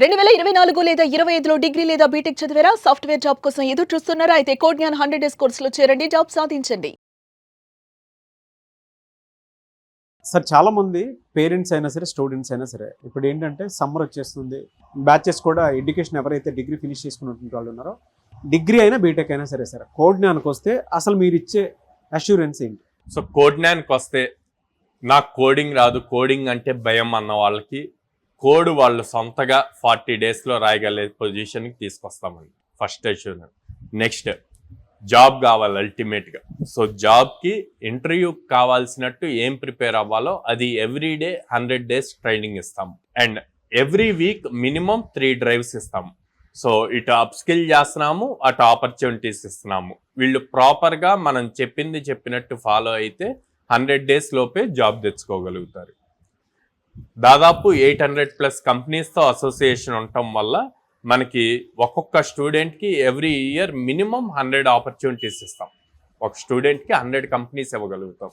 2024 లేదా 25లో డిగ్రీ లేదా బీటెక్ చదివారా? సాఫ్ట్‌వేర్ జాబ్ కోసం ఎదురు చూస్తున్నారా? అయితే కోడ్ జ్ఞాన్ 100 డేస్ కోర్సులో చేరండి, జాబ్ సాధించండి. సార్ చాలామంది పేరెంట్స్ అయినా సరే, స్టూడెంట్స్ అయినా సరే, ఇప్పుడు ఏంటంటే సమ్మర్ వచ్చేస్తుంది. బ్యాచెస్ కూడా ఎడ్యుకేషన్ ఎవరైతే డిగ్రీ ఫినిష్ చేసుకున్నటువంటి వాళ్ళు ఉన్నారో, డిగ్రీ అయినా బీటెక్ అయినా సరే సార్, కోడ్ జ్ఞాన్కి వస్తే అసలు మీరు ఇచ్చే అష్యూరెన్స్ ఏంటి? సో కోడ్ జ్ఞాన్కి వస్తే నాకు కోడింగ్ రాదు, కోడింగ్ అంటే భయం అన్న వాళ్ళకి కోడ్ వాళ్ళు సొంతగా 40 డేస్లో రాయగలిగే పొజిషన్కి తీసుకొస్తామండి. First assurance. నెక్స్ట్ జాబ్ కావాలి అల్టిమేట్గా. సో జాబ్కి ఇంటర్వ్యూకి కావాల్సినట్టు ఏం ప్రిపేర్ అవ్వాలో అది ఎవ్రీడే 100 డేస్ ట్రైనింగ్ ఇస్తాము. And every week minimum 3 drives ఇస్తాము. సో ఇటు అప్స్కిల్ చేస్తున్నాము, అటు ఆపర్చునిటీస్ ఇస్తున్నాము. వీళ్ళు ప్రాపర్గా మనం చెప్పినట్టు ఫాలో అయితే 100 డేస్ లోపే జాబ్ తెచ్చుకోగలుగుతారు. దాదాపు 800+ కంపెనీస్తో అసోసియేషన్ ఉండటం వల్ల మనకి ఒక్కొక్క స్టూడెంట్కి ఎవ్రీ ఇయర్ మినిమం 100 ఆపర్చునిటీస్ ఇస్తాం. ఒక స్టూడెంట్కి 100 కంపెనీస్ ఇవ్వగలుగుతాం.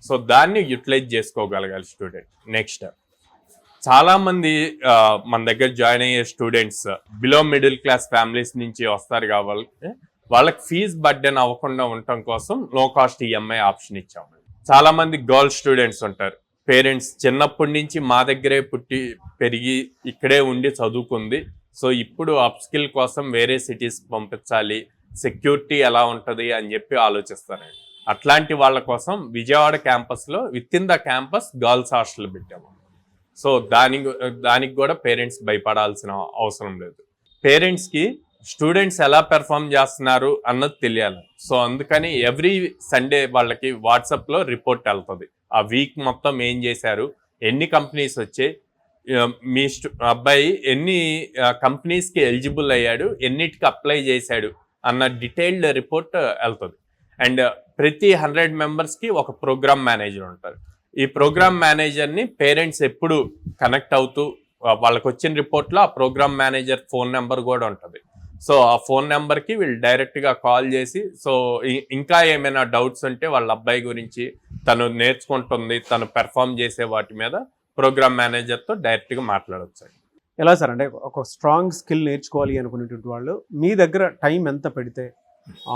సో దాన్ని యూటిలైజ్ చేసుకోగలగాలి స్టూడెంట్. నెక్స్ట్ చాలామంది మన దగ్గర జాయిన్ అయ్యే students below middle class families నుంచి వస్తారు కాబట్టి వాళ్ళకి ఫీజ్ బర్డెన్ అవ్వకుండా ఉండటం కోసం లో కాస్ట్ ఈఎంఐ ఆప్షన్ ఇచ్చాము. చాలామంది గర్ల్ స్టూడెంట్స్ ఉంటారు. పేరెంట్స్ చిన్నప్పటి నుంచి మా దగ్గరే పుట్టి పెరిగి ఇక్కడే ఉండి చదువుకుంది. సో ఇప్పుడు అప్స్కిల్ కోసం వేరే సిటీస్ పంపించాలి, సెక్యూరిటీ ఎలా ఉంటుంది అని చెప్పి ఆలోచిస్తారండి. అట్లాంటి వాళ్ళ కోసం విజయవాడ క్యాంపస్లో with in the campus girls hostel పెట్టాము. సో దానికి కూడా పేరెంట్స్ భయపడాల్సిన అవసరం లేదు. పేరెంట్స్కి స్టూడెంట్స్ ఎలా పెర్ఫామ్ చేస్తున్నారు అన్నది తెలియాలి. సో అందుకని ఎవ్రీ సండే వాళ్ళకి వాట్సాప్లో రిపోర్ట్ వెళ్తుంది. ఆ వీక్ మొత్తం ఏం చేశారు, ఎన్ని కంపెనీస్ వచ్చాయి, మీ అబ్బాయి ఎన్ని కంపెనీస్కి ఎలిజిబుల్ అయ్యాడు, ఎన్నిటికి అప్లై చేశాడు అన్న డీటెయిల్డ్ రిపోర్ట్ వెళ్తుంది. అండ్ ప్రతి 100 మెంబర్స్కి ఒక ప్రోగ్రామ్ మేనేజర్ ఉంటారు. ఈ ప్రోగ్రామ్ మేనేజర్ని పేరెంట్స్ ఎప్పుడు కనెక్ట్ అవుతూ వాళ్ళకి వచ్చిన రిపోర్ట్లో ఆ ప్రోగ్రామ్ మేనేజర్ ఫోన్ నెంబర్ కూడా ఉంటుంది. సో ఆ ఫోన్ నెంబర్కి వీళ్ళు డైరెక్ట్గా కాల్ చేసి సో ఇంకా ఏమైనా డౌట్స్ ఉంటే వాళ్ళ అబ్బాయి గురించి, తను నేర్చుకుంటుంది, తను పెర్ఫామ్ చేసే వాటి మీద ప్రోగ్రామ్ మేనేజర్తో డైరెక్ట్గా మాట్లాడవచ్చు. ఎలా సార్ అంటే ఒక స్ట్రాంగ్ స్కిల్ నేర్చుకోవాలి అనుకునేటువంటి వాళ్ళు మీ దగ్గర టైం ఎంత పెడితే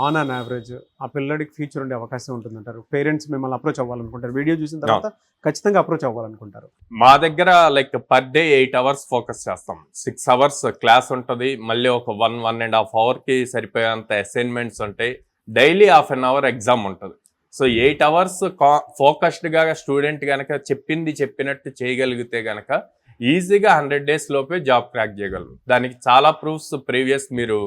ఆన్ అన్ యావరేజ్ ఆ పిల్లడికి ఫ్యూచర్ ఉండే అవకాశం ఉంటుందంటారు? పేరెంట్స్ మిమ్మల్ని అప్రోచ్ అవ్వాలనుకుంటారు, వీడియో చూసిన తర్వాత ఖచ్చితంగా అప్రోచ్ అవ్వాలనుకుంటారు. మా దగ్గర like per day 8 hours focus చేస్తాం. 6 అవర్స్ క్లాస్ ఉంటుంది, మళ్ళీ ఒక 1.5 అవర్కి సరిపోయేంత అసైన్మెంట్స్ ఉంటాయి, daily half an hour exam ఉంటుంది. సో 8 అవర్స్ ఫోకస్డ్గా స్టూడెంట్ కనుక చెప్పినట్టు చేయగలిగితే కనుక ఈజీగా 100 డేస్ లోపే జాబ్ క్రాక్ చేయగలరు. దానికి చాలా ప్రూఫ్స్ ప్రీవియస్ మీరు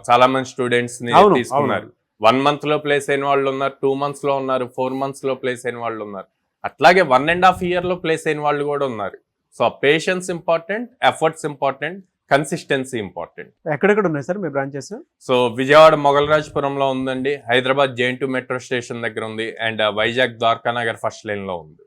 చాలా మంది స్టూడెంట్స్ ని తీసుకున్నారు. 1 month లో ప్లేస్ అయిన వాళ్ళు ఉన్నారు, 2 months లో ఉన్నారు, 4 months లో ప్లేస్ అయిన వాళ్ళు ఉన్నారు, అట్లాగే 1.5 year లో ప్లేస్ అయిన వాళ్ళు కూడా ఉన్నారు. So patience important, efforts important, consistency important. ఎక్కడెక్కడ ఉన్నాయి సార్ మీ బ్రాంచెస్? సో విజయవాడ మొగల్రాజపురంలో ఉందండి, హైదరాబాద్ JN2 మెట్రో స్టేషన్ దగ్గర ఉంది, and Vizag Dwarakanagar first line లో ఉంది.